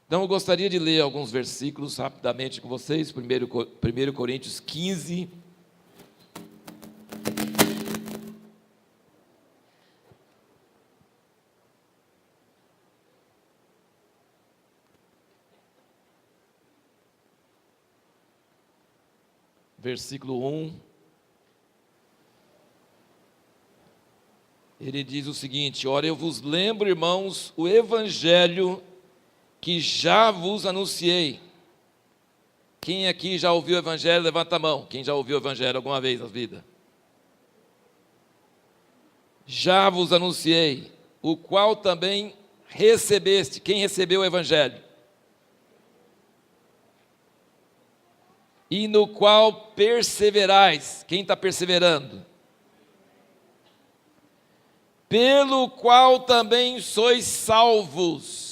Então eu gostaria de ler alguns versículos rapidamente com vocês. 1 Coríntios 15. Versículo 1. Ele diz o seguinte: ora, eu vos lembro, irmãos, o evangelho que já vos anunciei. Quem aqui já ouviu o evangelho, levanta a mão. Quem já ouviu o evangelho alguma vez na vida? Já vos anunciei, o qual também recebeste. Quem recebeu o evangelho? E no qual perseverais. Quem está perseverando? Pelo qual também sois salvos,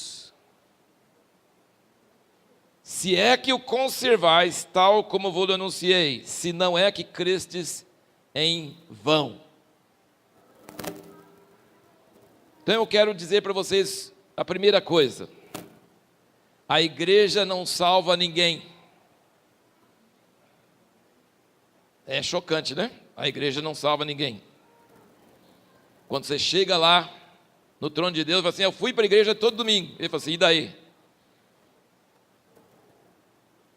se é que o conservais, tal como vos anunciei, se não é que crestes em vão. Então eu quero dizer para vocês a primeira coisa: a igreja não salva ninguém. É chocante, né? A igreja não salva ninguém. Quando você chega lá no trono de Deus, fala assim: eu fui para a igreja todo domingo. Ele fala assim: e daí?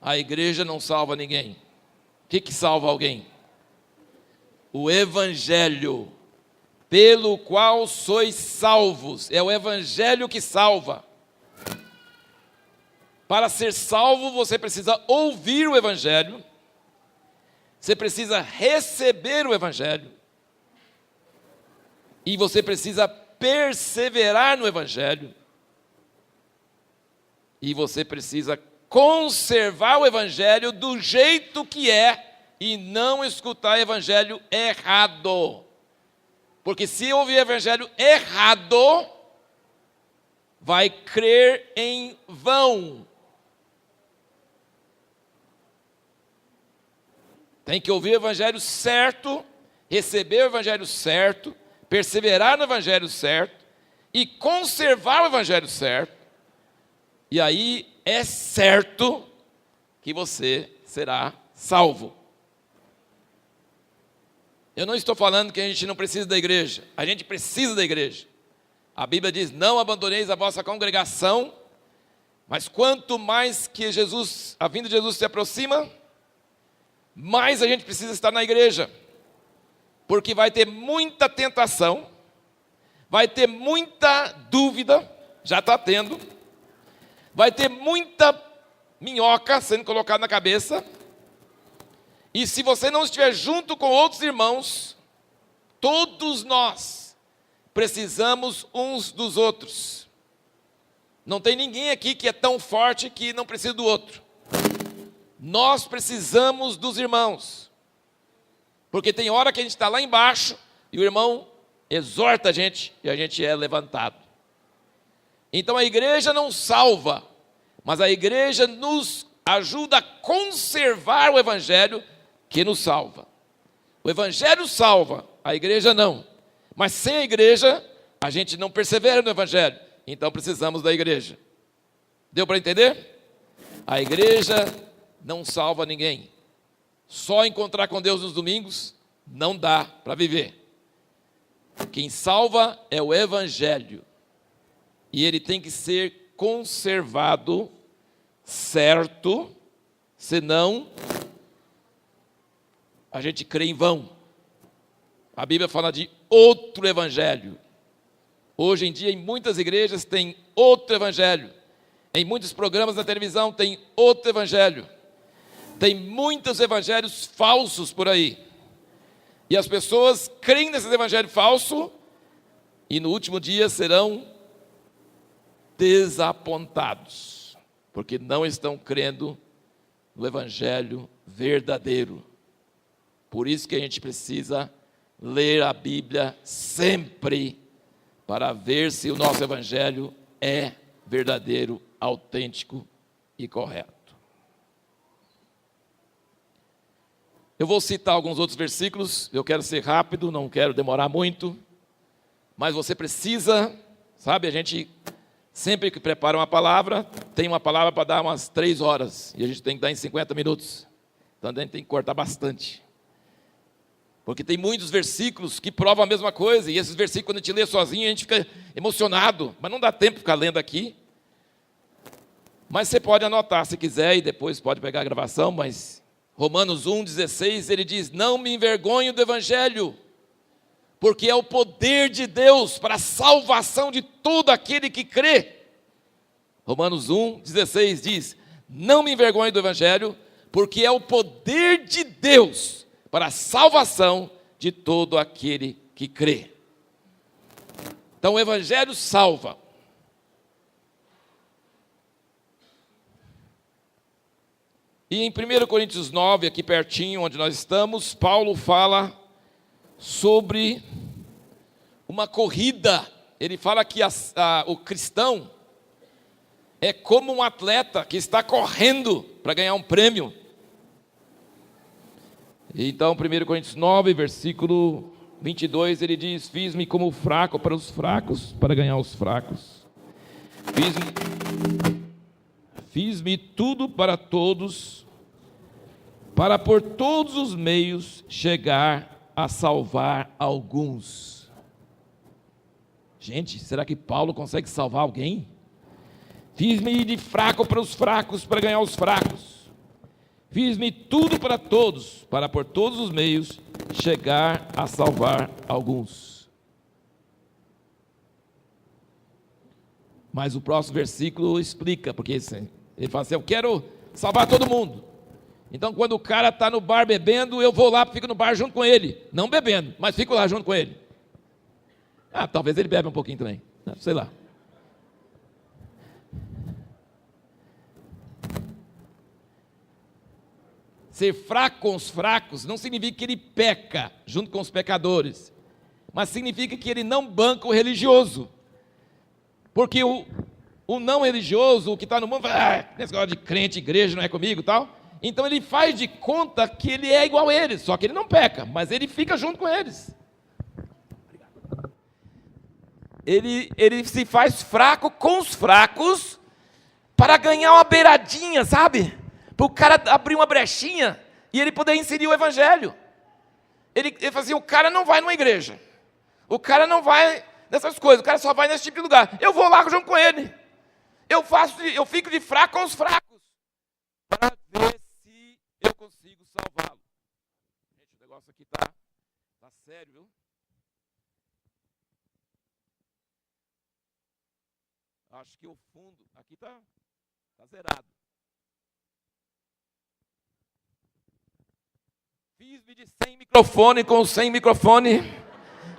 A igreja não salva ninguém. O que salva alguém? O evangelho, pelo qual sois salvos. É o evangelho que salva. Para ser salvo, você precisa ouvir o evangelho. Você precisa receber o evangelho. E você precisa perseverar no evangelho. E você precisa conservar o evangelho do jeito que é e não escutar o evangelho errado. Porque se ouvir o evangelho errado, vai crer em vão. Tem que ouvir o evangelho certo, receber o evangelho certo, perseverar no evangelho certo e conservar o evangelho certo. E aí é certo que você será salvo. Eu não estou falando que a gente não precisa da igreja. A gente precisa da igreja. A Bíblia diz: não abandoneis a vossa congregação. Mas quanto mais que a vinda de Jesus se aproxima, mais a gente precisa estar na igreja. Porque vai ter muita tentação, vai ter muita dúvida, já está tendo, vai ter muita minhoca sendo colocada na cabeça, e se você não estiver junto com outros irmãos, todos nós precisamos uns dos outros. Não tem ninguém aqui que é tão forte que não precisa do outro. Nós precisamos dos irmãos. Porque tem hora que a gente está lá embaixo e o irmão exorta a gente e a gente é levantado. Então a igreja não salva, mas a igreja nos ajuda a conservar o evangelho que nos salva. O evangelho salva, a igreja não. Mas sem a igreja, a gente não persevera no evangelho. Então precisamos da igreja. Deu para entender? A igreja não salva ninguém. Só encontrar com Deus nos domingos não dá para viver. Quem salva é o evangelho. E ele tem que ser conservado, certo, senão a gente crê em vão. A Bíblia fala de outro evangelho. Hoje em dia, em muitas igrejas tem outro evangelho. Em muitos programas na televisão tem outro evangelho. Tem muitos evangelhos falsos por aí. E as pessoas creem nesses evangelhos falsos e no último dia serão desapontados, porque não estão crendo no evangelho verdadeiro. Por isso que a gente precisa ler a Bíblia sempre, para ver se o nosso evangelho é verdadeiro, autêntico e correto. Eu vou citar alguns outros versículos, eu quero ser rápido, não quero demorar muito, mas você precisa, sabe, a gente Sempre que prepara uma palavra, tem uma palavra para dar umas 3 horas. E a gente tem que dar em 50 minutos. Então a gente tem que cortar bastante. Porque tem muitos versículos que provam a mesma coisa. E esses versículos, quando a gente lê sozinho, a gente fica emocionado. Mas não dá tempo de ficar lendo aqui. Mas você pode anotar se quiser e depois pode pegar a gravação. Mas Romanos 1,16, ele diz: não me envergonho do Evangelho, porque é o poder de Deus para a salvação de todo aquele que crê. Romanos 1,16 diz: não me envergonho do Evangelho, porque é o poder de Deus para a salvação de todo aquele que crê. Então o Evangelho salva. E em 1 Coríntios 9, aqui pertinho onde nós estamos, Paulo fala sobre uma corrida. Ele fala que o cristão é como um atleta que está correndo para ganhar um prêmio. Então, 1 Coríntios 9, versículo 22, ele diz: fiz-me como fraco para os fracos, para ganhar os fracos. Fiz-me tudo para todos, para por todos os meios chegar a salvar alguns. Gente, será que Paulo consegue salvar alguém? Fiz-me de fraco para os fracos, para ganhar os fracos. Fiz-me tudo para todos, para por todos os meios chegar a salvar alguns. Mas o próximo versículo explica, porque ele fala assim: eu quero salvar todo mundo. Então, quando o cara está no bar bebendo, eu vou lá, fico no bar junto com ele. Não bebendo, mas fico lá junto com ele. Talvez ele bebe um pouquinho também, sei lá. Ser fraco com os fracos não significa que ele peca junto com os pecadores, mas significa que ele não banca o religioso. Porque o não religioso, o que está no mundo, fala: esse negócio de crente, igreja não é comigo e tal. Então ele faz de conta que ele é igual a eles, só que ele não peca, mas ele fica junto com eles. Ele se faz fraco com os fracos para ganhar uma beiradinha, sabe? Para o cara abrir uma brechinha e ele poder inserir o Evangelho. Ele fala assim: o cara não vai numa igreja, o cara não vai nessas coisas, o cara só vai nesse tipo de lugar. Eu vou lá junto com ele. Eu fico de fraco com os fracos para ver se eu consigo salvá-lo. Gente, o negócio aqui tá sério, viu? Acho que o fundo aqui tá zerado. Fiz-me de sem microfone com sem microfone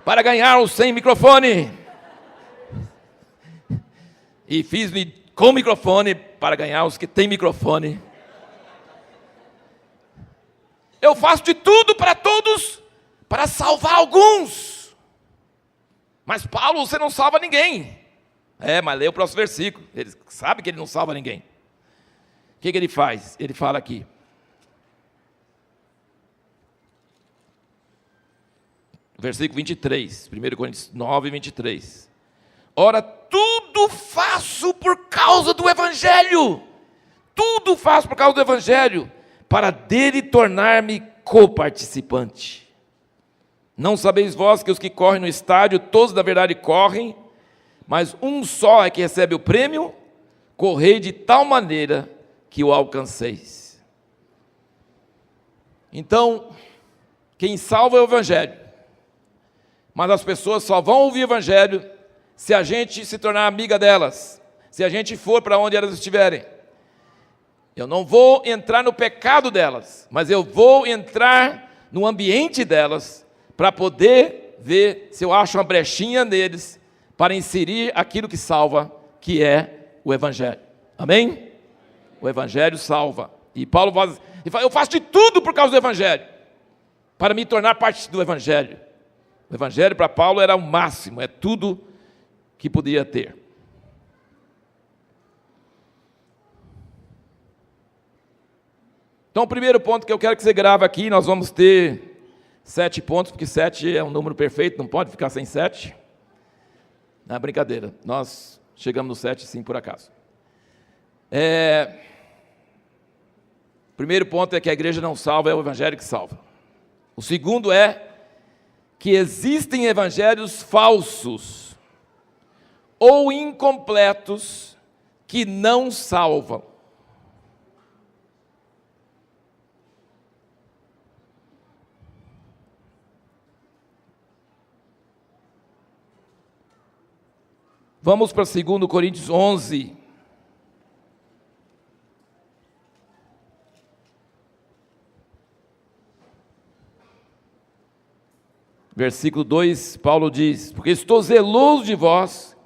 para ganhar o sem microfone. E fiz-me com microfone para ganhar os que têm microfone. Eu faço de tudo para todos, para salvar alguns. Mas Paulo, você não salva ninguém. Mas lê o próximo versículo. Ele sabe que ele não salva ninguém. O que ele faz? Ele fala aqui. Versículo 23, 1 Coríntios 9, 23. Ora, tudo faço por causa do Evangelho. Tudo faço por causa do Evangelho, para dele tornar-me coparticipante. Não sabeis vós que os que correm no estádio, todos da verdade correm, mas um só é que recebe o prêmio? Correi de tal maneira que o alcanceis. Então, quem salva é o Evangelho. Mas as pessoas só vão ouvir o Evangelho se a gente se tornar amiga delas, se a gente for para onde elas estiverem. Eu não vou entrar no pecado delas, mas eu vou entrar no ambiente delas para poder ver se eu acho uma brechinha neles para inserir aquilo que salva, que é o Evangelho. Amém? O Evangelho salva. E Paulo fala: eu faço de tudo por causa do Evangelho, para me tornar parte do Evangelho. O Evangelho para Paulo era o máximo, é tudo que podia ter. Então, o primeiro ponto que eu quero que você grave aqui, nós vamos ter 7 pontos, porque 7 é um número perfeito, não pode ficar sem 7. Não é brincadeira, nós Chegamos no 7, sim, por acaso. Primeiro ponto é que a igreja não salva, é o evangelho que salva. O segundo é que existem evangelhos falsos ou incompletos que não salvam. Vamos para 2 Coríntios 11. Versículo 2, Paulo diz: porque estou zeloso de vós,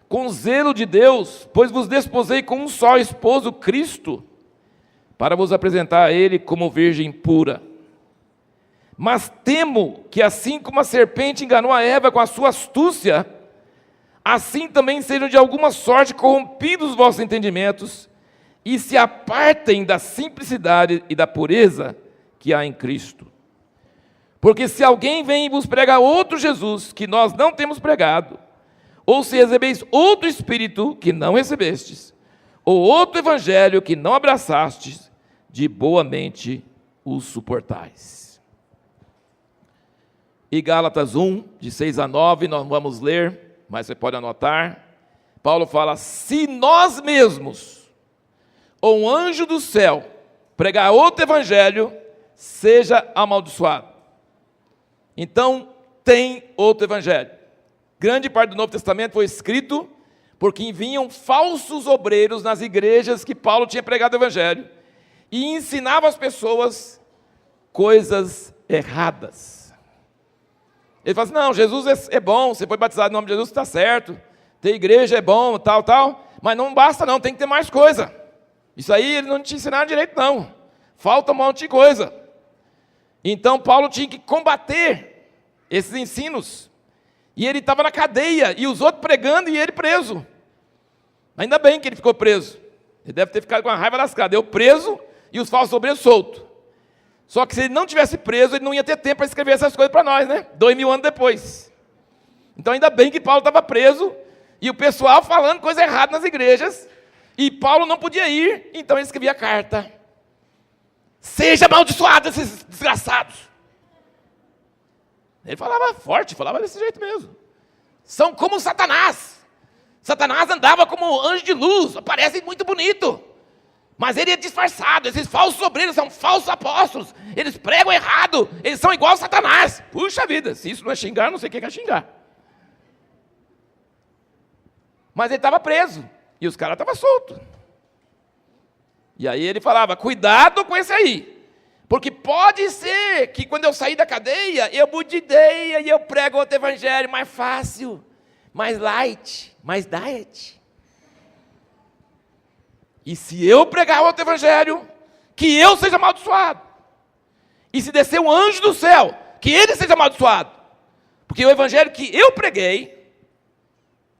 com zelo de Deus, pois vos desposei com um só esposo, Cristo, para vos apresentar a Ele como virgem pura. Mas temo que assim como a serpente enganou a Eva com a sua astúcia, assim também sejam de alguma sorte corrompidos os vossos entendimentos, e se apartem da simplicidade e da pureza que há em Cristo. Porque se alguém vem e vos prega outro Jesus, que nós não temos pregado, ou se recebeis outro Espírito que não recebestes, ou outro Evangelho que não abraçastes, de boa mente os suportais. E Gálatas 1, de 6 a 9, nós vamos ler, mas você pode anotar. Paulo fala: se nós mesmos, ou um anjo do céu, pregar outro Evangelho, seja amaldiçoado. Então, tem outro evangelho. Grande parte do Novo Testamento foi escrito porque vinham falsos obreiros nas igrejas que Paulo tinha pregado o evangelho e ensinava as pessoas coisas erradas. Ele fala assim: não, Jesus é bom, você foi batizado em nome de Jesus, está certo, ter igreja é bom, tal, mas não basta não, tem que ter mais coisa. Isso aí ele não te ensinaram direito não, falta um monte de coisa. Então Paulo tinha que combater esses ensinos, e ele estava na cadeia, e os outros pregando e ele preso. Ainda bem que ele ficou preso, ele deve ter ficado com a raiva lascada, eu preso e os falsos obreiros soltos. Só que se ele não tivesse preso, ele não ia ter tempo para escrever essas coisas para nós, né? 2000 anos depois. Então ainda bem que Paulo estava preso, e o pessoal falando coisa errada nas igrejas, e Paulo não podia ir, então ele escrevia carta: seja amaldiçoado esses desgraçados. Ele falava forte, falava desse jeito mesmo. São como Satanás. Satanás andava como anjo de luz, aparece muito bonito, mas ele é disfarçado. Esses falsos obreiros são falsos apóstolos, eles pregam errado, eles são igual a Satanás. Puxa vida, se isso não é xingar, não sei o que é xingar. Mas ele estava preso, e os caras estavam soltos. E aí ele falava: cuidado com esse aí, porque pode ser que quando eu sair da cadeia, eu mude ideia e eu prego outro evangelho mais fácil, mais light, mais diet. E se eu pregar outro evangelho, que eu seja amaldiçoado. E se descer um anjo do céu, que ele seja amaldiçoado. Porque o evangelho que eu preguei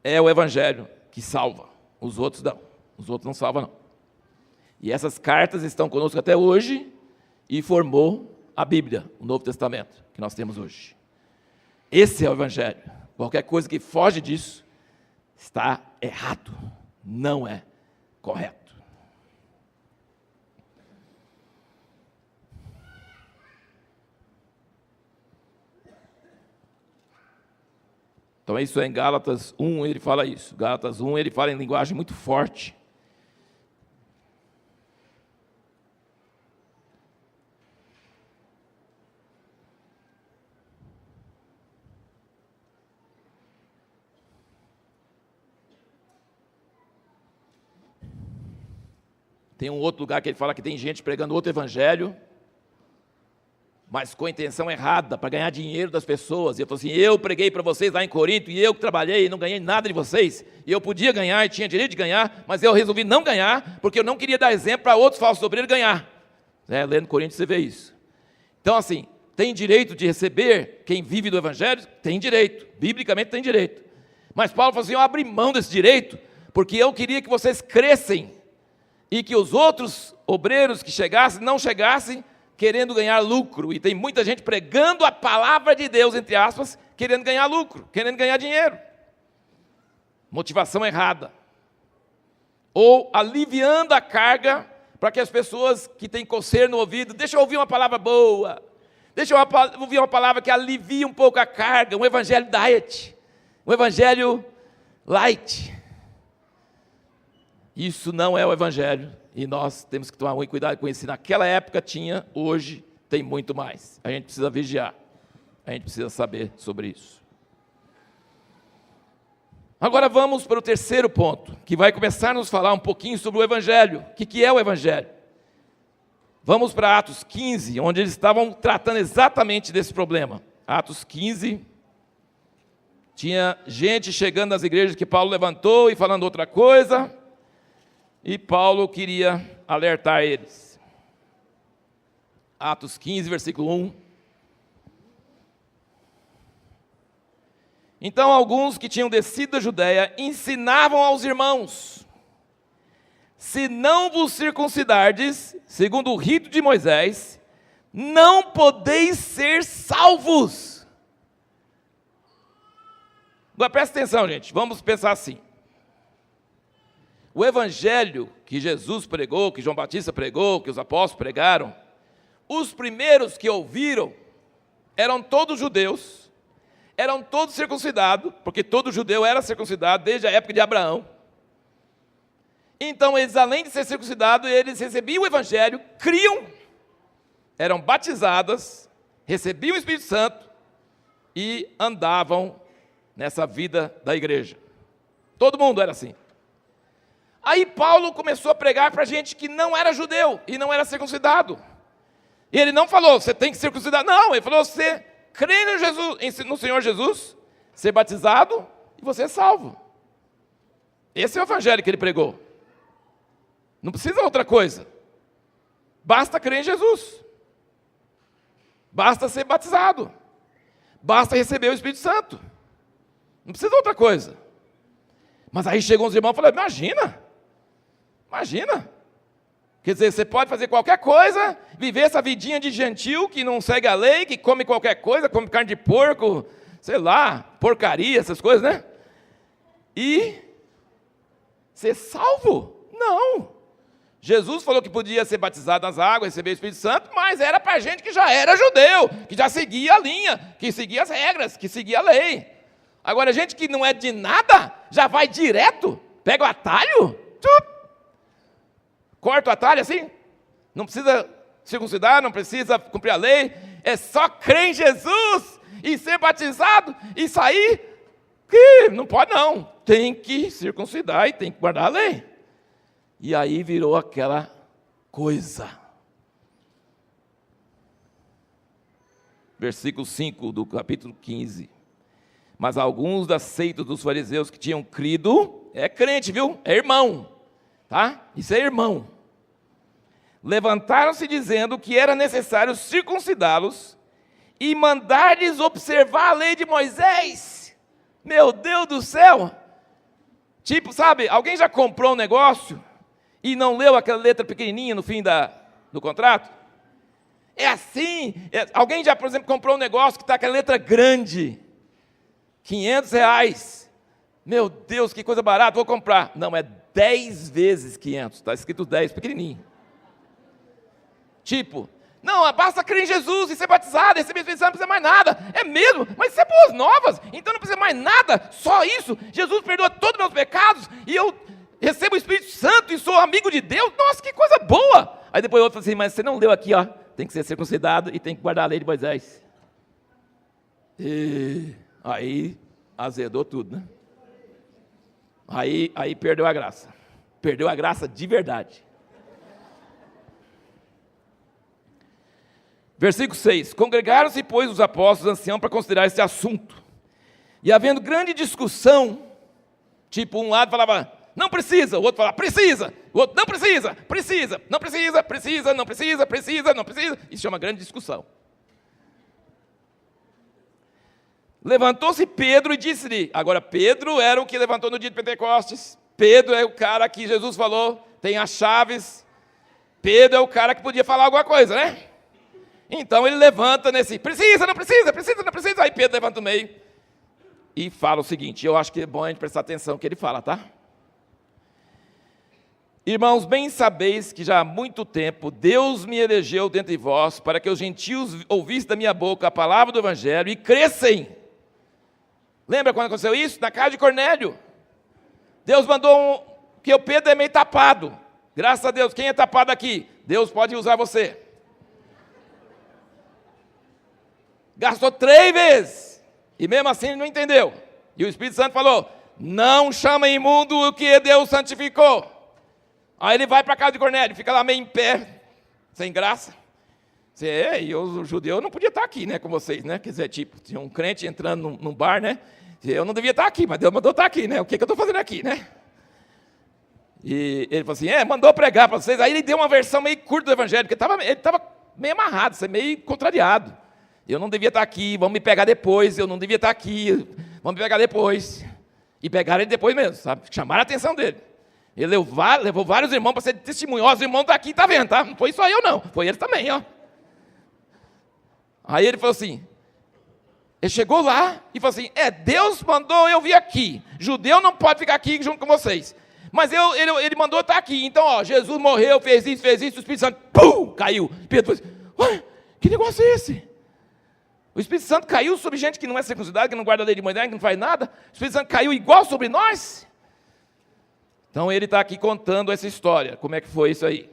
é o evangelho que salva. Os outros não. Os outros não salvam, não. E essas cartas estão conosco até hoje e formou a Bíblia, o Novo Testamento, que nós temos hoje. Esse é o evangelho. Qualquer coisa que foge disso está errado, não é correto. Então isso é em Gálatas 1, ele fala isso. Gálatas 1, ele fala em linguagem muito forte. Tem um outro lugar que ele fala que tem gente pregando outro evangelho, mas com a intenção errada, para ganhar dinheiro das pessoas. E eu falo assim: eu preguei para vocês lá em Corinto, e eu que trabalhei e não ganhei nada de vocês, e eu podia ganhar e tinha direito de ganhar, mas eu resolvi não ganhar, porque eu não queria dar exemplo para outros falsos obreiros ganhar. Lendo Coríntios você vê isso. Então assim, tem direito de receber quem vive do evangelho? Tem direito, biblicamente tem direito. Mas Paulo falou assim: eu abri mão desse direito, porque eu queria que vocês crescem, e que os outros obreiros que chegassem, não chegassem querendo ganhar lucro. E tem muita gente pregando a palavra de Deus, entre aspas, querendo ganhar lucro, querendo ganhar dinheiro. Motivação errada. ou aliviando a carga, para que as pessoas que têm coceira no ouvido, deixa eu ouvir uma palavra boa, deixa eu ouvir uma palavra que alivia um pouco a carga, um evangelho diet, um evangelho light. Isso não é o evangelho, e nós temos que tomar muito cuidado com isso. Naquela época tinha, hoje tem muito mais. A gente precisa vigiar, a gente precisa saber sobre isso. Agora vamos para o terceiro ponto, que vai começar a nos falar um pouquinho sobre o evangelho. O que é o evangelho? Vamos para Atos 15, onde eles estavam tratando exatamente desse problema. Atos 15, tinha gente chegando nas igrejas que Paulo levantou e falando outra coisa, e Paulo queria alertar eles. Atos 15, versículo 1. Então alguns que tinham descido da Judéia ensinavam aos irmãos: se não vos circuncidardes, segundo o rito de Moisés, não podeis ser salvos. Agora presta atenção, gente, vamos pensar assim. O evangelho que Jesus pregou, que João Batista pregou, que os apóstolos pregaram, os primeiros que ouviram eram todos judeus, eram todos circuncidados, porque todo judeu era circuncidado desde a época de Abraão. Então eles, além de ser circuncidados, eles recebiam o evangelho, criam, eram batizadas, recebiam o Espírito Santo e andavam nessa vida da igreja. Todo mundo era assim. Aí Paulo começou a pregar para gente que não era judeu e não era circuncidado. E ele não falou, você tem que circuncidar. Não, ele falou, você crê no, Jesus, no Senhor Jesus, ser batizado e você é salvo. Esse é o evangelho que ele pregou. Não precisa outra coisa. Basta crer em Jesus. Basta ser batizado. Basta receber o Espírito Santo. Não precisa outra coisa. Mas aí chegam os irmãos e falam, imagina. Quer dizer, você pode fazer qualquer coisa, viver essa vidinha de gentil, que não segue a lei, que come qualquer coisa, come carne de porco, sei lá, porcaria, essas coisas, né? E ser salvo? Não. Jesus falou que podia ser batizado nas águas, receber o Espírito Santo, mas era para gente que já era judeu, que já seguia a linha, que seguia as regras, que seguia a lei. Agora, gente que não é de nada, já vai direto, pega o atalho, corta o atalho assim, não precisa circuncidar, não precisa cumprir a lei, é só crer em Jesus e ser batizado e sair, que não pode não, tem que circuncidar e tem que guardar a lei. E aí virou aquela coisa. Versículo 5 do capítulo 15. Mas alguns da seita dos fariseus que tinham crido, é crente, viu? É irmão, tá? Isso é irmão. Levantaram-se dizendo que era necessário circuncidá-los e mandar-lhes observar a lei de Moisés. Meu Deus do céu! Tipo, sabe, alguém já comprou um negócio e não leu aquela letra pequenininha no fim do contrato? É assim. Alguém já, por exemplo, comprou um negócio que está com a letra grande, R$500. Meu Deus, que coisa barata, vou comprar. Não, é 10 vezes 500, está escrito 10, pequenininho. Tipo, não, basta crer em Jesus e ser batizado, receber o Espírito Santo, não precisa mais nada. É mesmo, mas isso é boas novas, então não precisa mais nada, só isso. Jesus perdoa todos os meus pecados e eu recebo o Espírito Santo e sou amigo de Deus. Nossa, que coisa boa. Aí depois o outro fala assim, mas você não leu aqui, ó, tem que ser circuncidado e tem que guardar a lei de Moisés. E aí azedou tudo, né? Aí perdeu a graça. Perdeu a graça de verdade. Versículo 6. Congregaram-se, pois, os apóstolos anciãos para considerar esse assunto. E havendo grande discussão, tipo, um lado falava, não precisa, o outro falava, precisa, o outro, não precisa, não precisa. Isso chama grande discussão. Levantou-se Pedro e disse-lhe, agora Pedro era o que levantou no dia de Pentecostes, Pedro é o cara que Jesus falou, tem as chaves, Pedro é o cara que podia falar alguma coisa, né? Então ele levanta nesse, precisa, não precisa, aí Pedro levanta no meio e fala o seguinte, eu acho que é bom a gente prestar atenção no que ele fala, tá? Irmãos, bem sabeis que já há muito tempo Deus me elegeu dentre vós para que os gentios ouvissem da minha boca a palavra do evangelho e crescem. Lembra quando aconteceu isso? Na casa de Cornélio. Deus mandou que o Pedro é meio tapado. Graças a Deus, quem é tapado aqui? Deus pode usar você. Gastou 3 vezes. E mesmo assim ele não entendeu. E o Espírito Santo falou, não chama imundo o que Deus santificou. Aí ele vai para a casa de Cornélio, fica lá meio em pé, sem graça. E o judeu não podia estar aqui, né, com vocês, né? Quer dizer, tipo, tinha um crente entrando num bar, né? Eu não devia estar aqui, mas Deus mandou estar aqui, né? O que eu estou fazendo aqui, né? E ele falou assim, mandou pregar para vocês. Aí ele deu uma versão meio curta do evangelho, porque ele estava meio amarrado, meio contrariado. Eu não devia estar aqui, vão me pegar depois, eu não devia estar aqui, vão me pegar depois. E pegaram ele depois mesmo, sabe? Chamaram a atenção dele. Ele levou vários irmãos para ser testemunho. Os irmãos estão aqui, está vendo, tá? Não foi só eu não, foi eles também, ó. Aí ele falou assim, ele chegou lá e falou assim, Deus mandou eu vir aqui. Judeu não pode ficar aqui junto com vocês. Mas ele mandou eu estar aqui. Então, ó, Jesus morreu, fez isso, o Espírito Santo, pum, caiu. Pedro falou assim, ué, que negócio é esse? O Espírito Santo caiu sobre gente que não é circuncidada, que não guarda a lei de Moisés, que não faz nada. O Espírito Santo caiu igual sobre nós. Então ele está aqui contando essa história, como é que foi isso aí.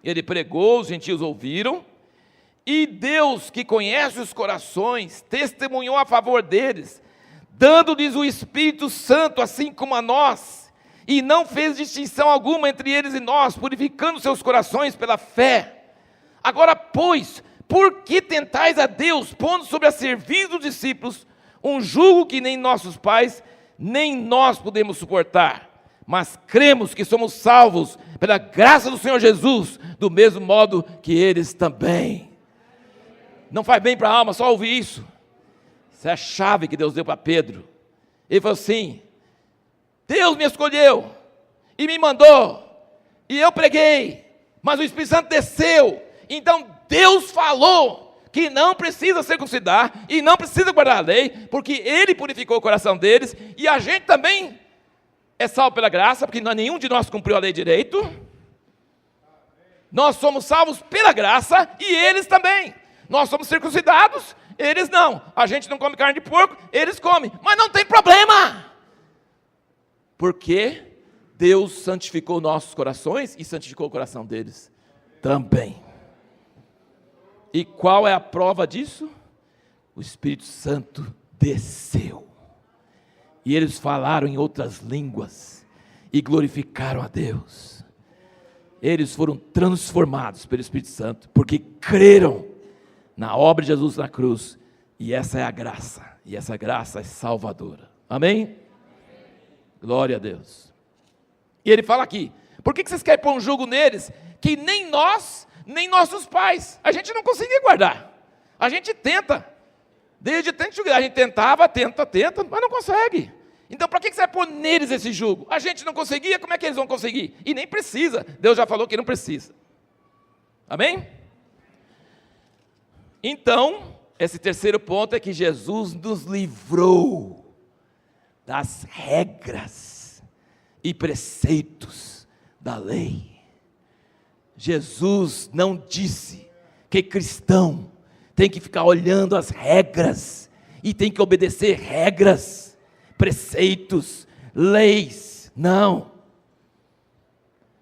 Ele pregou, os gentios ouviram, e Deus, que conhece os corações, testemunhou a favor deles, dando-lhes o Espírito Santo, assim como a nós, e não fez distinção alguma entre eles e nós, purificando seus corações pela fé. Agora, pois, por que tentais a Deus, pondo sobre a serviço dos discípulos, um jugo que nem nossos pais, nem nós podemos suportar? Mas cremos que somos salvos pela graça do Senhor Jesus, do mesmo modo que eles também. Não faz bem para a alma só ouvir isso. Isso é a chave que Deus deu para Pedro. Ele falou assim, Deus me escolheu e me mandou, e eu preguei, mas o Espírito Santo desceu. Então Deus falou que não precisa circuncidar e não precisa guardar a lei, porque Ele purificou o coração deles, e a gente também é salvo pela graça, porque nenhum de nós cumpriu a lei direito. Nós somos salvos pela graça, e eles também. Nós somos circuncidados, eles não. A gente não come carne de porco, eles comem. Mas não tem problema, porque Deus santificou nossos corações e santificou o coração deles também. E qual é a prova disso? O Espírito Santo desceu. E eles falaram em outras línguas e glorificaram a Deus. Eles foram transformados pelo Espírito Santo, porque creram na obra de Jesus na cruz. E essa é a graça, e essa graça é salvadora. Amém? Glória a Deus. E ele fala aqui, por que vocês querem pôr um jugo neles, que nem nós, nem nossos pais, a gente não conseguia guardar. A gente tenta, desde tempo a gente tenta, mas não consegue. Então para que você vai pôr neles esse jugo? A gente não conseguia, como é que eles vão conseguir? E nem precisa, Deus já falou que não precisa. Amém? Então, esse terceiro ponto é que Jesus nos livrou das regras e preceitos da lei. Jesus não disse que cristão tem que ficar olhando as regras e tem que obedecer regras, preceitos, leis. Não.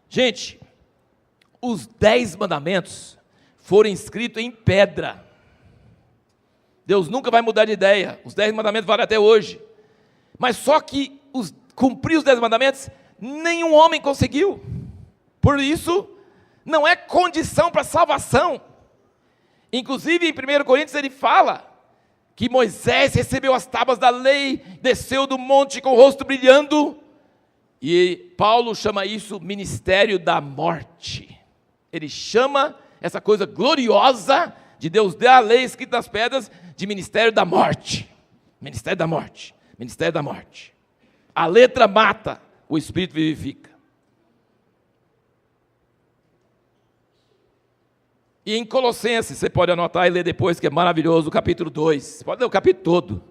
Gente, os 10 mandamentos foram escritos em pedra. Deus nunca vai mudar de ideia. Os 10 mandamentos valem até hoje. Mas só que cumprir os 10 mandamentos, nenhum homem conseguiu. Por isso, não é condição para salvação. Inclusive, em 1 Coríntios, ele fala que Moisés recebeu as tábuas da lei, desceu do monte com o rosto brilhando, e Paulo chama isso ministério da morte. Ele chama essa coisa gloriosa de Deus dar a lei escrita nas pedras de ministério da morte. Ministério da morte. Ministério da morte. A letra mata, o Espírito vivifica. E em Colossenses, você pode anotar e ler depois, que é maravilhoso, o capítulo 2. Você pode ler o capítulo todo.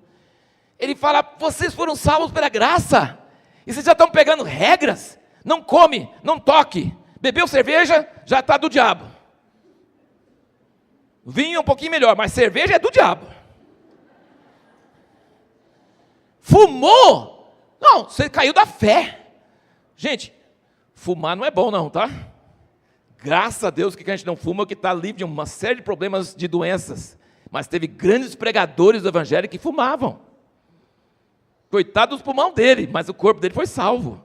Ele fala, vocês foram salvos pela graça. E vocês já estão pegando regras. Não come, não toque. Bebeu cerveja, já está do diabo. Vinho é um pouquinho melhor, mas cerveja é do diabo. Fumou? Não, você caiu da fé. Gente, fumar não é bom não, tá? Graças a Deus que a gente não fuma, que está livre de uma série de problemas de doenças. Mas teve grandes pregadores do evangelho que fumavam. Coitado dos pulmões dele, mas o corpo dele foi salvo.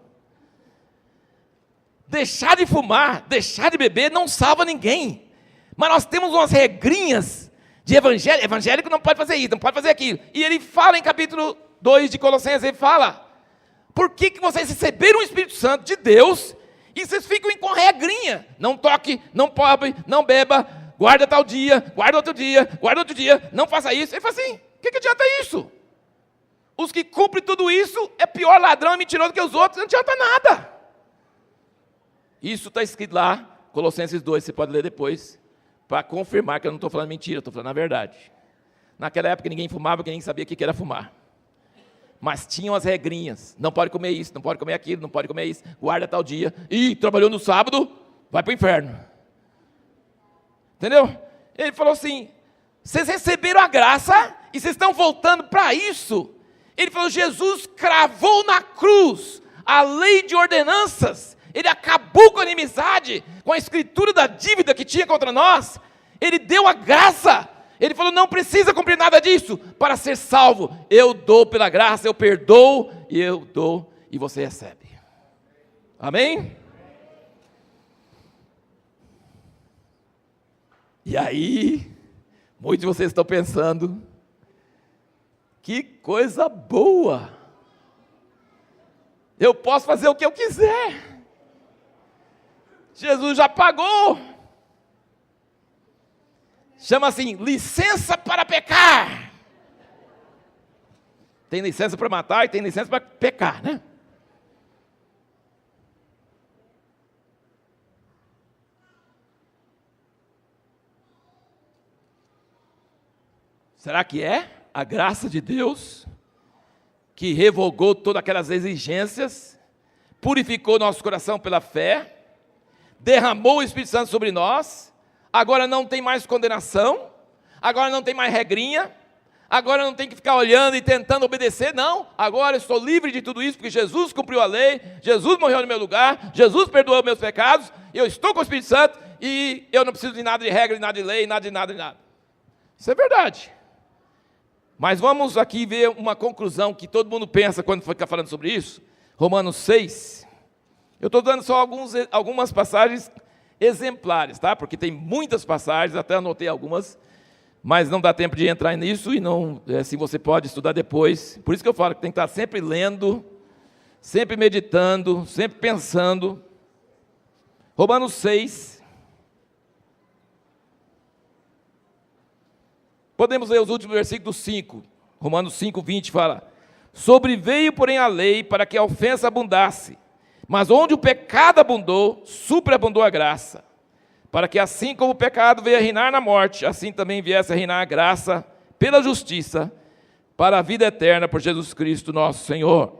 Deixar de fumar, deixar de beber não salva ninguém. Mas nós temos umas regrinhas de evangelho. Evangélico não pode fazer isso, não pode fazer aquilo. E ele fala em capítulo 2 de Colossenses, ele fala: por que vocês receberam o Espírito Santo de Deus e vocês ficam com regrinha? Não toque, não pobre, não beba, guarda tal dia, guarda outro dia, não faça isso. Ele fala assim: o que adianta isso? Os que cumprem tudo isso é pior ladrão e mentiroso que os outros, não adianta nada. Isso está escrito lá, Colossenses 2, você pode ler depois, para confirmar que eu não estou falando mentira, estou falando a verdade. Naquela época ninguém fumava, porque ninguém sabia o que era fumar. Mas tinham as regrinhas, não pode comer isso, não pode comer aquilo, não pode comer isso, guarda tal dia. Ih, trabalhou no sábado, vai para o inferno. Entendeu? Ele falou assim: vocês receberam a graça e vocês estão voltando para isso. Ele falou: Jesus cravou na cruz a lei de ordenanças. Ele acabou com a inimizade, com a escritura da dívida que tinha contra nós. Ele deu a graça. Ele falou: não precisa cumprir nada disso para ser salvo. Eu dou pela graça, eu perdoo, e eu dou, e você recebe. Amém? E aí, muitos de vocês estão pensando: que coisa boa! Eu posso fazer o que eu quiser. Jesus já pagou. Chama assim, licença para pecar. Tem licença para matar e tem licença para pecar, né? Será que é a graça de Deus que revogou todas aquelas exigências, purificou nosso coração pela fé, derramou o Espírito Santo sobre nós, agora não tem mais condenação, agora não tem mais regrinha, agora não tem que ficar olhando e tentando obedecer, não, agora eu estou livre de tudo isso, porque Jesus cumpriu a lei, Jesus morreu no meu lugar, Jesus perdoou meus pecados, eu estou com o Espírito Santo, e eu não preciso de nada de regra, de nada de lei, nada de nada de nada. Isso é verdade. Mas vamos aqui ver uma conclusão que todo mundo pensa quando fica falando sobre isso. Romanos 6. Eu estou dando só algumas passagens exemplares, tá? Porque tem muitas passagens, até anotei algumas, mas não dá tempo de entrar nisso, e não, assim, você pode estudar depois. Por isso que eu falo que tem que estar sempre lendo, sempre meditando, sempre pensando. Romanos 6. Podemos ler os últimos versículos 5. Romanos 5, 20 fala: sobreveio, porém, a lei para que a ofensa abundasse. Mas onde o pecado abundou, superabundou a graça, para que assim como o pecado veio a reinar na morte, assim também viesse a reinar a graça pela justiça, para a vida eterna por Jesus Cristo nosso Senhor.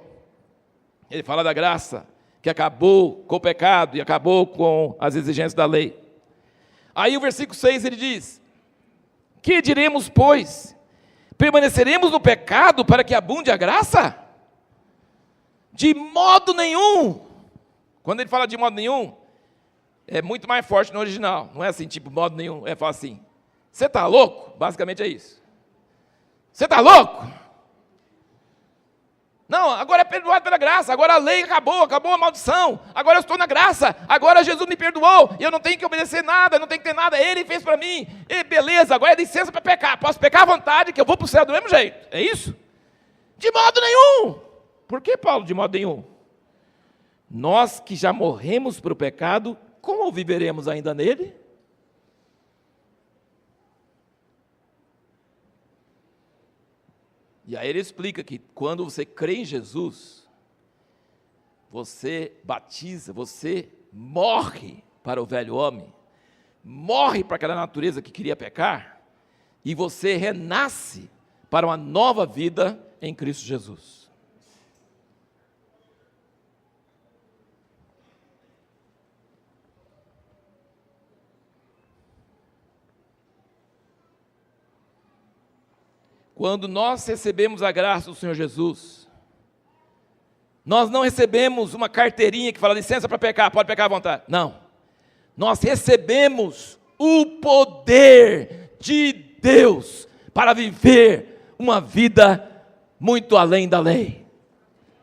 Ele fala da graça, que acabou com o pecado e acabou com as exigências da lei. Aí o versículo 6 ele diz: que diremos, pois? Permaneceremos no pecado para que abunde a graça? De modo nenhum. Quando ele fala de modo nenhum, é muito mais forte no original. Não é assim, tipo, modo nenhum. É falar assim: você está louco? Basicamente é isso. Você está louco? Não, agora é perdoado pela graça. Agora a lei acabou a maldição. Agora eu estou na graça. Agora Jesus me perdoou. E eu não tenho que obedecer nada, não tenho que ter nada. Ele fez para mim. E beleza, agora é licença para pecar. Posso pecar à vontade, que eu vou para o céu do mesmo jeito. É isso? De modo nenhum. Por que, Paulo, de modo nenhum? Nós que já morremos para o pecado, como viveremos ainda nele? E aí ele explica que quando você crê em Jesus, você batiza, você morre para o velho homem, morre para aquela natureza que queria pecar, e você renasce para uma nova vida em Cristo Jesus. Quando nós recebemos a graça do Senhor Jesus, nós não recebemos uma carteirinha que fala licença para pecar, pode pecar à vontade. Não. Nós recebemos o poder de Deus para viver uma vida muito além da lei,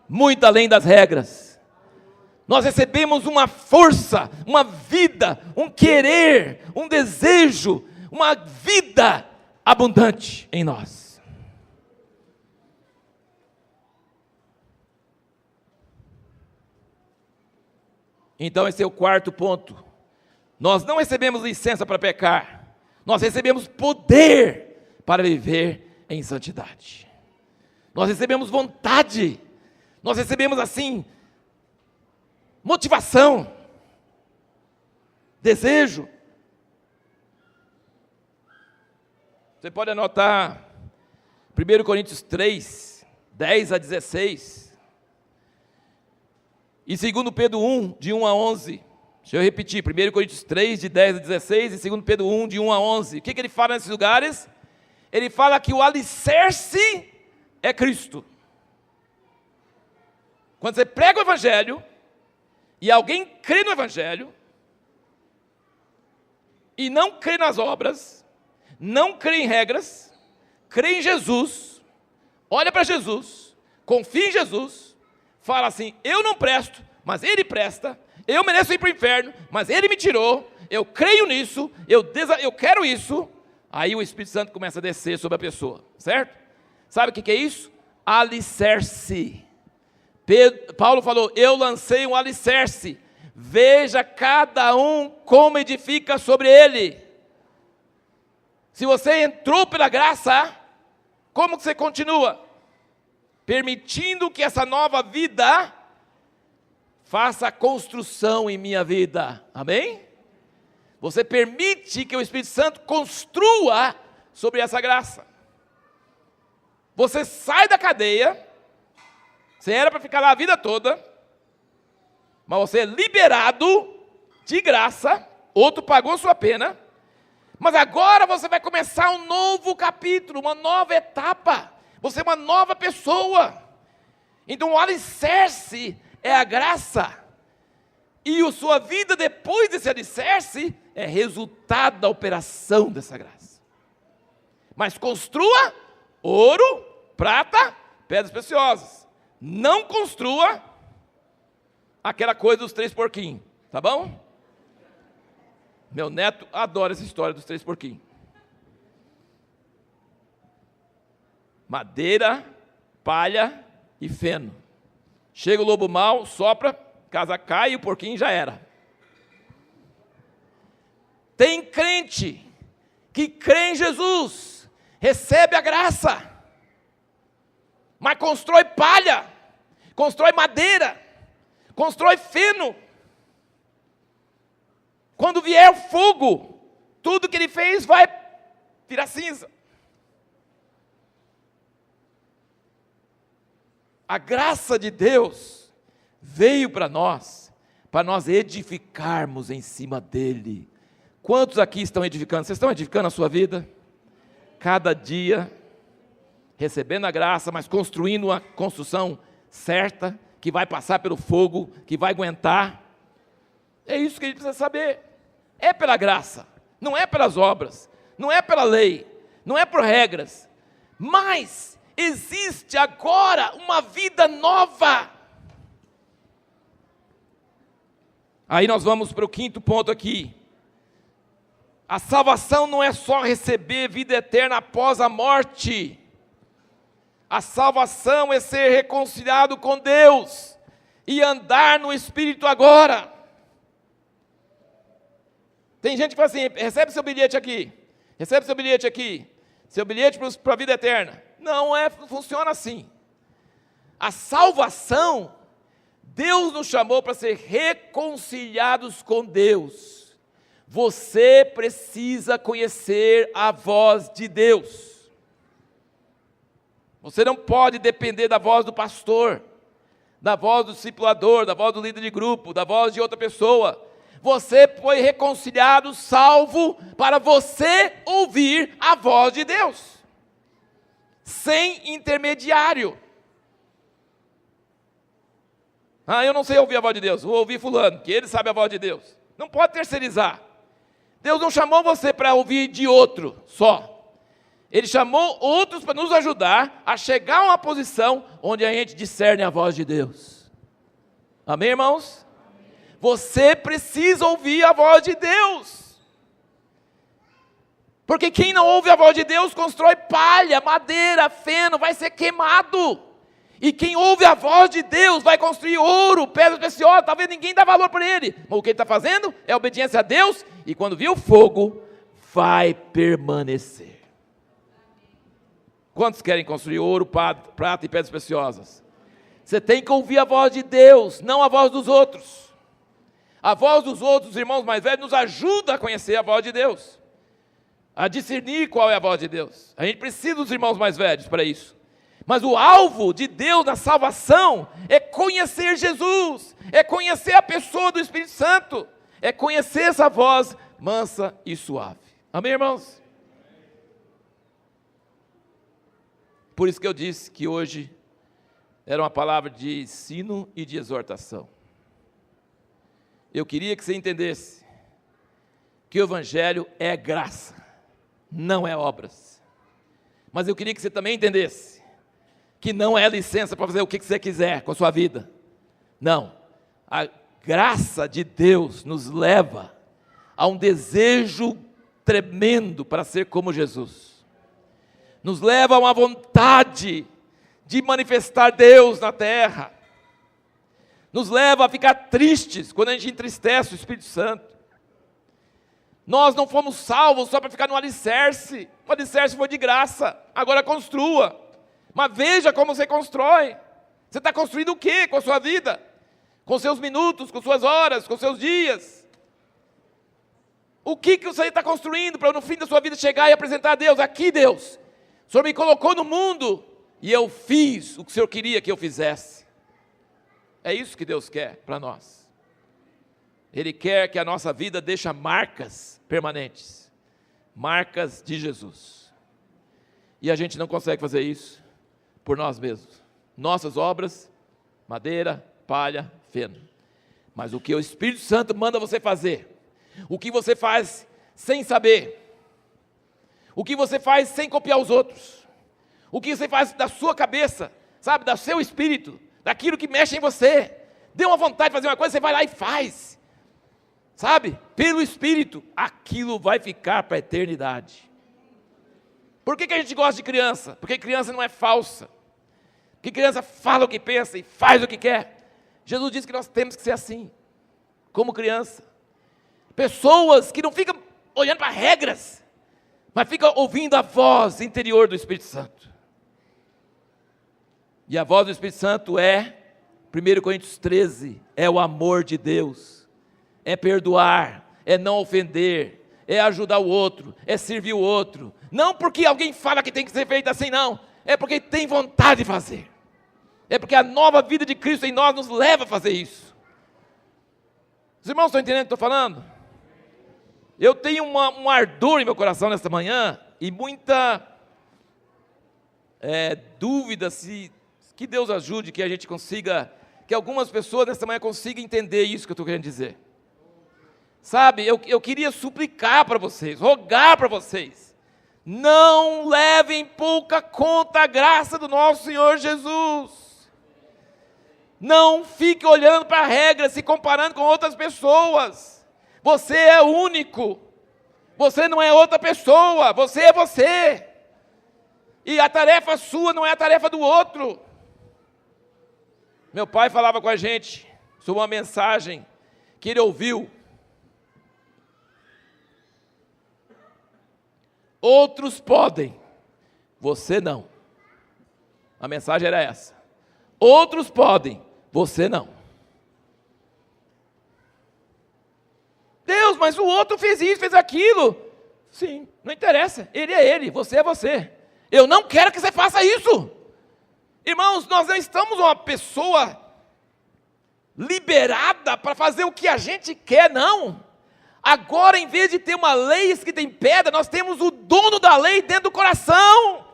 muito além das regras. Nós recebemos uma força, uma vida, um querer, um desejo, uma vida abundante em nós. Então esse é o quarto ponto. Nós não recebemos licença para pecar, nós recebemos poder para viver em santidade. Nós recebemos vontade, nós recebemos assim, motivação, desejo. Você pode anotar 1 Coríntios 3, 10 a 16. E 2 Pedro 1, de 1 a 11. Deixa eu repetir, 1 Coríntios 3, de 10 a 16, e 2 Pedro 1, de 1 a 11. O que ele fala nesses lugares? Ele fala que o alicerce é Cristo. Quando você prega o Evangelho, e alguém crê no Evangelho, e não crê nas obras, não crê em regras, crê em Jesus, olha para Jesus, confia em Jesus, fala assim, eu não presto, mas Ele presta, eu mereço ir para o inferno, mas Ele me tirou, eu creio nisso, eu quero isso, aí o Espírito Santo começa a descer sobre a pessoa, certo? Sabe o que é isso? Alicerce. Paulo falou, eu lancei um alicerce, veja cada um como edifica sobre ele. Se você entrou pela graça, como que você continua? Permitindo que essa nova vida faça a construção em minha vida, amém? Você permite que o Espírito Santo construa sobre essa graça. Você sai da cadeia, você era para ficar lá a vida toda, mas você é liberado de graça, outro pagou sua pena, mas agora você vai começar um novo capítulo, uma nova etapa, você é uma nova pessoa. Então o alicerce é a graça, e a sua vida depois desse alicerce é resultado da operação dessa graça. Mas construa ouro, prata, pedras preciosas. Não construa aquela coisa dos 3 porquinhos, tá bom? Meu neto adora essa história dos 3 porquinhos. Madeira, palha e feno. Chega o lobo mau, sopra, casa cai e o porquinho já era. Tem crente que crê em Jesus, recebe a graça, mas constrói palha, constrói madeira, constrói feno. Quando vier o fogo, tudo que ele fez vai virar cinza. A graça de Deus veio para nós edificarmos em cima dele. Quantos aqui estão edificando? Vocês estão edificando a sua vida? Cada dia, recebendo a graça, mas construindo uma construção certa, que vai passar pelo fogo, que vai aguentar. É isso que a gente precisa saber. É pela graça, não é pelas obras, não é pela lei, não é por regras, mas existe agora uma vida nova. Aí nós vamos para o quinto ponto aqui. A salvação não é só receber vida eterna após a morte. A salvação é ser reconciliado com Deus e andar no Espírito agora. Tem gente que fala assim, recebe seu bilhete aqui, recebe seu bilhete aqui, seu bilhete para a vida eterna. Não funciona assim. A salvação, Deus nos chamou para ser reconciliados com Deus. Você precisa conhecer a voz de Deus. Você não pode depender da voz do pastor, da voz do discipulador, da voz do líder de grupo, da voz de outra pessoa. Você foi reconciliado, salvo, para você ouvir a voz de Deus. sem intermediário. Eu não sei ouvir a voz de Deus, vou ouvir fulano, que ele sabe a voz de Deus. Não pode terceirizar. Deus não chamou você para ouvir de outro só. Ele chamou outros para nos ajudar a chegar a uma posição onde a gente discerne a voz de Deus. Amém, irmãos? Você precisa ouvir a voz de Deus. Porque quem não ouve a voz de Deus constrói palha, madeira, feno, vai ser queimado. E quem ouve a voz de Deus vai construir ouro, pedras preciosas, talvez ninguém dá valor por ele. Mas o que ele está fazendo é obediência a Deus, e quando vir o fogo, vai permanecer. Quantos querem construir ouro, prata e pedras preciosas? Você tem que ouvir a voz de Deus, não a voz dos outros. A voz dos outros, irmãos mais velhos, nos ajuda a conhecer a voz de Deus, a discernir qual é a voz de Deus. A gente precisa dos irmãos mais velhos para isso. Mas o alvo de Deus na salvação é conhecer Jesus, é conhecer a pessoa do Espírito Santo, é conhecer essa voz mansa e suave. Amém, irmãos? Por isso que eu disse que hoje era uma palavra de ensino e de exortação. Eu queria que você entendesse que o Evangelho é graça, não é obras. Mas eu queria que você também entendesse que não é licença para fazer o que você quiser com a sua vida. Não. A graça de Deus nos leva a um desejo tremendo para ser como Jesus. Nos leva a uma vontade de manifestar Deus na terra. Nos leva a ficar tristes quando a gente entristece o Espírito Santo. Nós não fomos salvos só para ficar no alicerce. O alicerce foi de graça, agora construa. Mas veja como você constrói. Você está construindo o quê com a sua vida? Com seus minutos, com suas horas, com seus dias? O que você está construindo para no fim da sua vida chegar e apresentar a Deus? Aqui, Deus, o Senhor me colocou no mundo e eu fiz o que o Senhor queria que eu fizesse. É isso que Deus quer para nós. Ele quer que a nossa vida deixe marcas permanentes, marcas de Jesus. E a gente não consegue fazer isso por nós mesmos. Nossas obras, madeira, palha, feno. Mas o que o Espírito Santo manda você fazer, o que você faz sem saber, o que você faz sem copiar os outros, o que você faz da sua cabeça, sabe, do seu espírito, daquilo que mexe em você. Deu uma vontade de fazer uma coisa, você vai lá e faz. Sabe, pelo Espírito, aquilo vai ficar para a eternidade. Por que a gente gosta de criança? Porque criança não é falsa. Porque criança fala o que pensa e faz o que quer. Jesus disse que nós temos que ser assim, como criança. Pessoas que não ficam olhando para regras, mas ficam ouvindo a voz interior do Espírito Santo. E a voz do Espírito Santo é, 1 Coríntios 13, é o amor de Deus. É perdoar, é não ofender, é ajudar o outro, é servir o outro. Não porque alguém fala que tem que ser feito assim, não. É porque tem vontade de fazer. É porque a nova vida de Cristo em nós nos leva a fazer isso. Os irmãos estão entendendo o que estou falando? Eu tenho um ardor em meu coração nesta manhã e muita dúvida que Deus ajude, que a gente consiga, que algumas pessoas nesta manhã consigam entender isso que eu estou querendo dizer. Sabe, eu queria suplicar para vocês, rogar para vocês, não levem pouca conta a graça do nosso Senhor Jesus. Não fique olhando para a regra, se comparando com outras pessoas. Você é único, você não é outra pessoa, você é você. E a tarefa sua não é a tarefa do outro. Meu pai falava com a gente sobre uma mensagem que ele ouviu. Outros podem, você não. A mensagem era essa. Outros podem, você não. Deus, mas o outro fez isso, fez aquilo. Sim, não interessa, ele é ele, você é você. Eu não quero que você faça isso. Irmãos, nós não estamos uma pessoa liberada para fazer o que a gente quer, não. Agora, em vez de ter uma lei escrita em pedra, nós temos o dono da lei dentro do coração.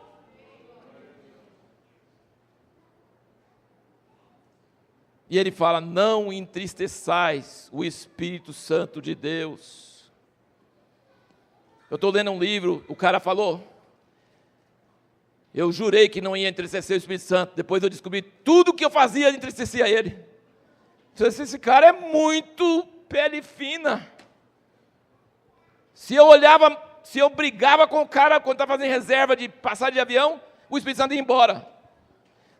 E ele fala: não entristeçais o Espírito Santo de Deus. Eu estou lendo um livro, o cara falou: eu jurei que não ia entristecer o Espírito Santo, depois eu descobri tudo que eu fazia entristecia ele. Esse cara é muito pele fina. Se eu brigava com o cara quando estava fazendo reserva de passagem de avião, o Espírito Santo ia embora.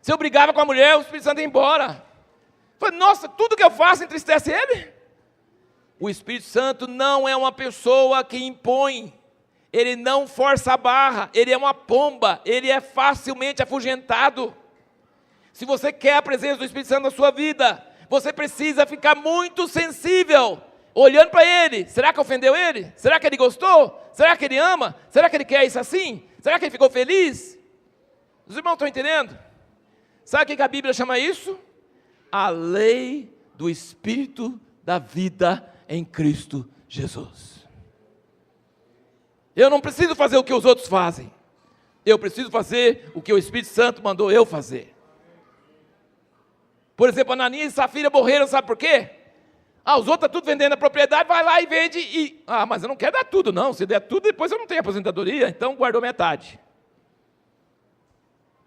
Se eu brigava com a mulher, o Espírito Santo ia embora. Eu falei: nossa, tudo que eu faço entristece ele? O Espírito Santo não é uma pessoa que impõe, ele não força a barra, ele é uma pomba, ele é facilmente afugentado. Se você quer a presença do Espírito Santo na sua vida, você precisa ficar muito sensível, olhando para ele. Será que ofendeu ele? Será que ele gostou? Será que ele ama? Será que ele quer isso assim? Será que ele ficou feliz? Os irmãos estão entendendo? Sabe o que a Bíblia chama isso? A lei do Espírito da vida em Cristo Jesus. Eu não preciso fazer o que os outros fazem. Eu preciso fazer o que o Espírito Santo mandou eu fazer. Por exemplo, Ananias e Safira morreram, sabe por quê? Os outros estão tudo vendendo a propriedade, vai lá e vende e... mas eu não quero dar tudo não, se der tudo depois eu não tenho aposentadoria, então guardou metade.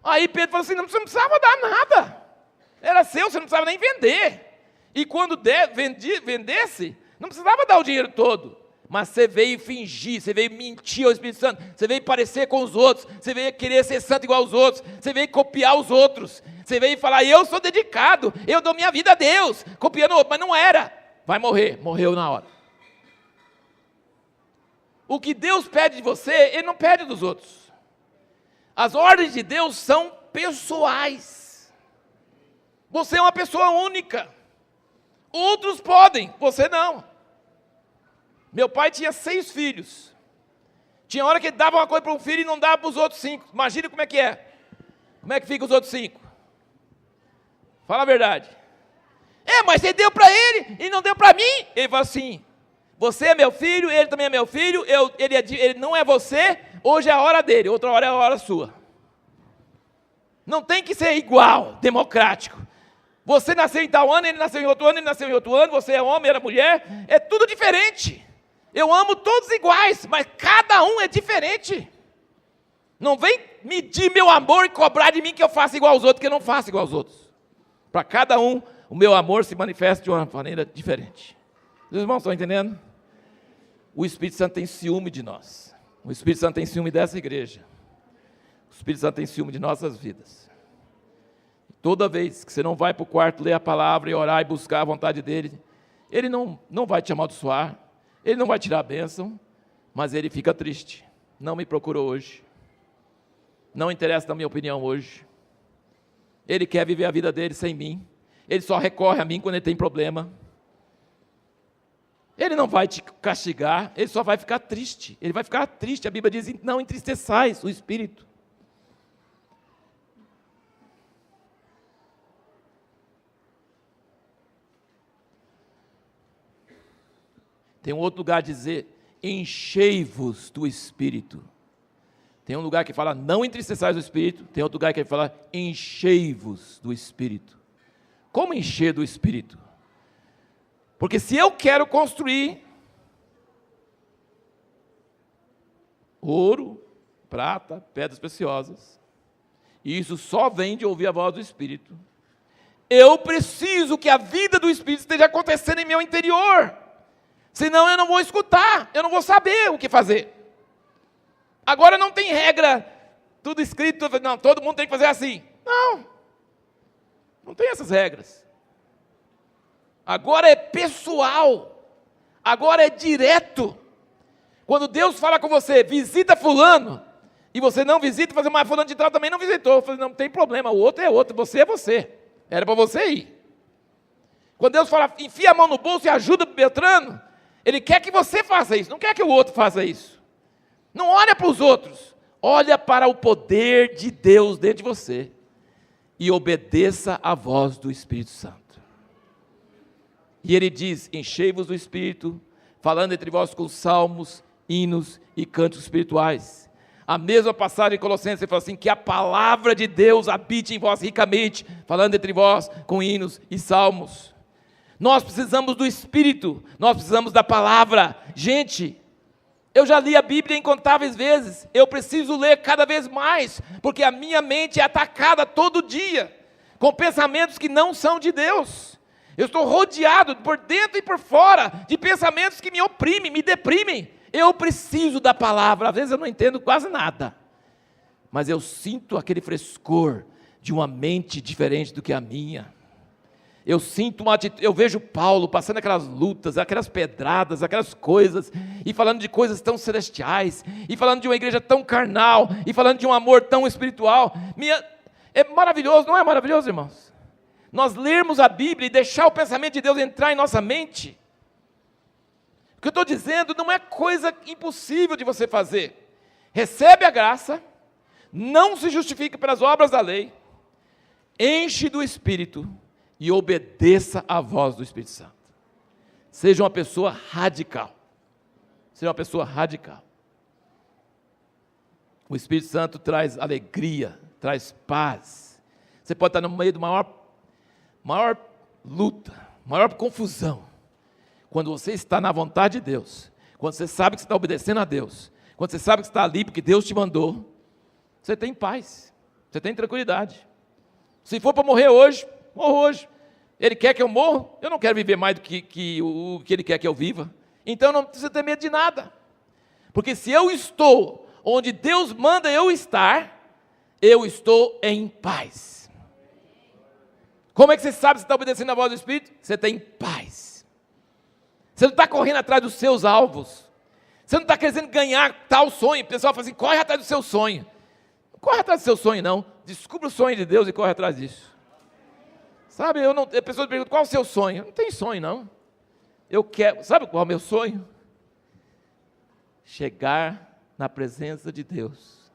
Aí Pedro falou assim: não, você não precisava dar nada, era seu, você não precisava nem vender. E quando vendesse, não precisava dar o dinheiro todo. Mas você veio fingir, você veio mentir ao Espírito Santo, você veio parecer com os outros, você veio querer ser santo igual aos outros, você veio copiar os outros, você veio falar: eu sou dedicado, eu dou minha vida a Deus, copiando o outro, mas não era. Vai morrer, morreu na hora. O que Deus pede de você, Ele não pede dos outros. As ordens de Deus são pessoais. Você é uma pessoa única. Outros podem, você não. Meu pai tinha 6 filhos. Tinha hora que ele dava uma coisa para um filho e não dava para os outros 5. Imagina como é que é. Como é que fica os outros 5? Fala a verdade. Mas você deu para ele e não deu para mim. Ele fala assim: você é meu filho, ele também é meu filho, ele não é você, hoje é a hora dele, outra hora é a hora sua. Não tem que ser igual, democrático. Você nasceu em tal ano, ele nasceu em outro ano, ele nasceu em outro ano, você é homem, era mulher, é tudo diferente. Eu amo todos iguais, mas cada um é diferente. Não vem medir meu amor e cobrar de mim que eu faça igual aos outros, que eu não faço igual aos outros. Para cada um, o meu amor se manifesta de uma maneira diferente. Os irmãos estão entendendo? O Espírito Santo tem ciúme de nós. O Espírito Santo tem ciúme dessa igreja. O Espírito Santo tem ciúme de nossas vidas. Toda vez que você não vai para o quarto ler a palavra e orar e buscar a vontade dele, ele não vai te amaldiçoar, ele não vai tirar a bênção, mas ele fica triste. Não me procurou hoje. Não interessa na minha opinião hoje. Ele quer viver a vida dele sem mim. Ele só recorre a mim quando ele tem problema. Ele não vai te castigar, ele só vai ficar triste. Ele vai ficar triste. A Bíblia diz: não entristeçais o Espírito. Tem um outro lugar de dizer: enchei-vos do Espírito. Tem um lugar que fala: não entristeçais o Espírito. Tem outro lugar que fala: enchei-vos do Espírito. Como encher do Espírito? Porque se eu quero construir ouro, prata, pedras preciosas, e isso só vem de ouvir a voz do Espírito, eu preciso que a vida do Espírito esteja acontecendo em meu interior. Senão eu não vou escutar, eu não vou saber o que fazer. Agora não tem regra, tudo escrito, não, todo mundo tem que fazer assim. Não tem essas regras. Agora é pessoal, agora é direto. Quando Deus fala com você: visita fulano, e você não visita, fazer mais fulano de tal também não visitou. Eu falei: não tem problema, o outro é outro, você é você. Era para você ir. Quando Deus fala: enfia a mão no bolso e ajuda o Beltrano, Ele quer que você faça isso, não quer que o outro faça isso. Não olha para os outros, olha para o poder de Deus dentro de você. E obedeça à voz do Espírito Santo. E ele diz: enchei-vos do Espírito, falando entre vós com salmos, hinos e cânticos espirituais. A mesma passagem em Colossenses, ele fala assim, que a palavra de Deus habite em vós ricamente, falando entre vós com hinos e salmos. Nós precisamos do Espírito, nós precisamos da palavra. Gente, eu já li a Bíblia incontáveis vezes, eu preciso ler cada vez mais, porque a minha mente é atacada todo dia, com pensamentos que não são de Deus. Eu estou rodeado por dentro e por fora de pensamentos que me oprimem, me deprimem. Eu preciso da palavra. Às vezes eu não entendo quase nada, mas eu sinto aquele frescor de uma mente diferente do que a minha. Eu sinto eu vejo Paulo passando aquelas lutas, aquelas pedradas, aquelas coisas, e falando de coisas tão celestiais, e falando de uma igreja tão carnal, e falando de um amor tão espiritual. É maravilhoso, não é maravilhoso, irmãos? Nós lermos a Bíblia e deixar o pensamento de Deus entrar em nossa mente. O que eu estou dizendo não é coisa impossível de você fazer. Recebe a graça, não se justifique pelas obras da lei, enche do Espírito e obedeça à voz do Espírito Santo. Seja uma pessoa radical. Seja uma pessoa radical. O Espírito Santo traz alegria, traz paz. Você pode estar no meio de maior luta, maior confusão. Quando você está na vontade de Deus, quando você sabe que você está obedecendo a Deus, quando você sabe que você está ali porque Deus te mandou, você tem paz, você tem tranquilidade. Se for para morrer hoje, morro hoje. Ele quer que eu morra, eu não quero viver mais do que o que Ele quer que eu viva. Então não precisa ter medo de nada. Porque se eu estou onde Deus manda eu estar, eu estou em paz. Como é que você sabe se está obedecendo a voz do Espírito? Você tem paz. Você não está correndo atrás dos seus alvos. Você não está querendo ganhar tal sonho. O pessoal fala assim, corre atrás do seu sonho. Não corre atrás do seu sonho, não. Descubra o sonho de Deus e corre atrás disso. Sabe, a pessoa me pergunta, qual é o seu sonho? Não tem sonho, não. Eu quero, sabe qual é o meu sonho? Chegar na presença de Deus.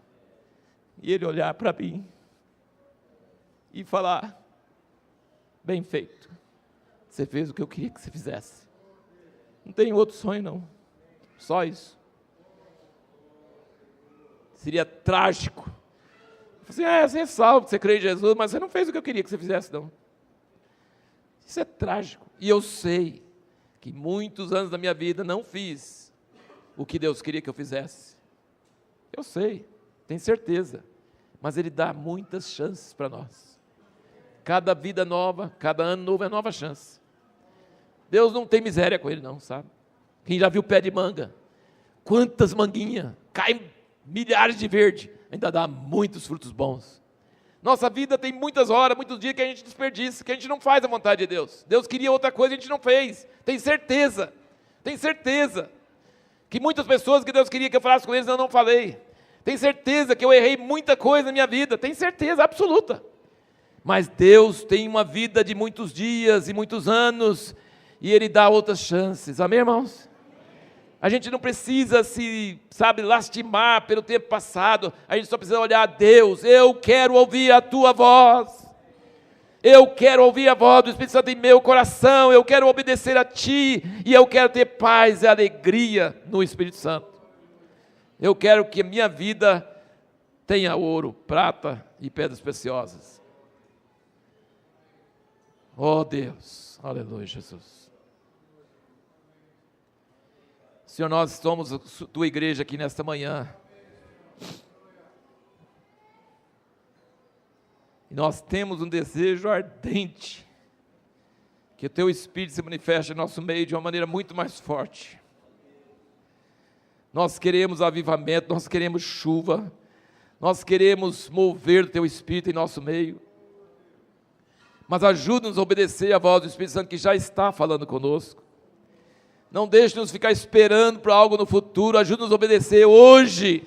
E Ele olhar para mim. E falar, bem feito. Você fez o que eu queria que você fizesse. Não tem outro sonho, não. Só isso. Seria trágico. Você é salvo, você crê em Jesus, mas você não fez o que eu queria que você fizesse, não. Isso é trágico. E eu sei que muitos anos da minha vida não fiz o que Deus queria que eu fizesse. Eu sei, tenho certeza. Mas Ele dá muitas chances para nós. Cada vida nova, cada ano novo é nova chance. Deus não tem miséria com ele não, sabe? Quem já viu pé de manga? Quantas manguinhas, caem milhares de verde, ainda dá muitos frutos bons. Nossa vida tem muitas horas, muitos dias que a gente desperdiça, que a gente não faz a vontade de Deus. Deus queria outra coisa e a gente não fez. Tem certeza que muitas pessoas que Deus queria que eu falasse com eles, eu não falei. Tem certeza que eu errei muita coisa na minha vida, tem certeza absoluta. Mas Deus tem uma vida de muitos dias e muitos anos, e Ele dá outras chances, amém, irmãos? A gente não precisa se, lastimar pelo tempo passado, a gente só precisa olhar a Deus. Eu quero ouvir a Tua voz, eu quero ouvir a voz do Espírito Santo em meu coração, eu quero obedecer a Ti, e eu quero ter paz e alegria no Espírito Santo. Eu quero que a minha vida tenha ouro, prata e pedras preciosas. Oh Deus, aleluia, Jesus. Senhor, nós somos a Tua igreja aqui nesta manhã. E nós temos um desejo ardente que o Teu Espírito se manifeste em nosso meio de uma maneira muito mais forte. Nós queremos avivamento, nós queremos chuva, nós queremos mover o Teu Espírito em nosso meio. Mas ajuda-nos a obedecer a voz do Espírito Santo que já está falando conosco. Não deixe-nos ficar esperando para algo no futuro. Ajuda-nos a obedecer hoje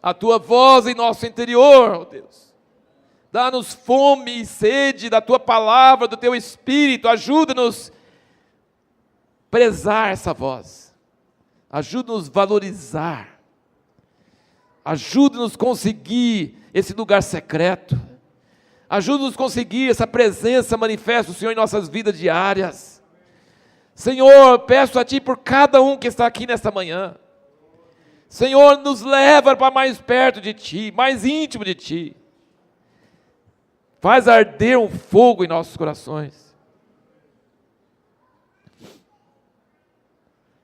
a Tua voz em nosso interior, oh Deus. Dá-nos fome e sede da Tua palavra, do Teu Espírito. Ajuda-nos a prezar essa voz. Ajuda-nos a valorizar. Ajuda-nos a conseguir esse lugar secreto. Ajuda-nos a conseguir essa presença manifesta do Senhor em nossas vidas diárias. Senhor, peço a Ti por cada um que está aqui nesta manhã. Senhor, nos leva para mais perto de Ti, mais íntimo de Ti. Faz arder um fogo em nossos corações.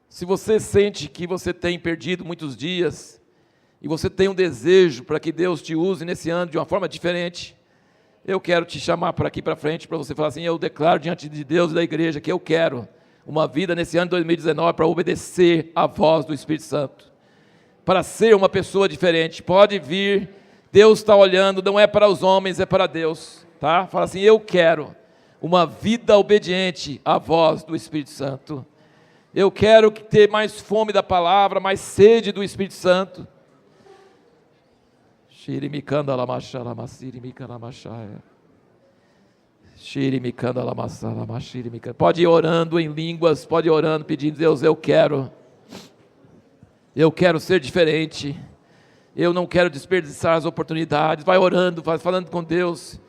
Se você sente que você tem perdido muitos dias, e você tem um desejo para que Deus te use nesse ano de uma forma diferente, eu quero te chamar para aqui para frente, para você falar assim: eu declaro diante de Deus e da igreja que eu quero uma vida nesse ano de 2019 para obedecer à voz do Espírito Santo, para ser uma pessoa diferente. Pode vir, Deus está olhando, não é para os homens, é para Deus, tá? Fala assim: eu quero uma vida obediente à voz do Espírito Santo. Eu quero ter mais fome da palavra, mais sede do Espírito Santo. Pode ir orando em línguas, pode ir orando, pedindo: Deus, eu quero ser diferente, eu não quero desperdiçar as oportunidades. Vai orando, vai falando com Deus.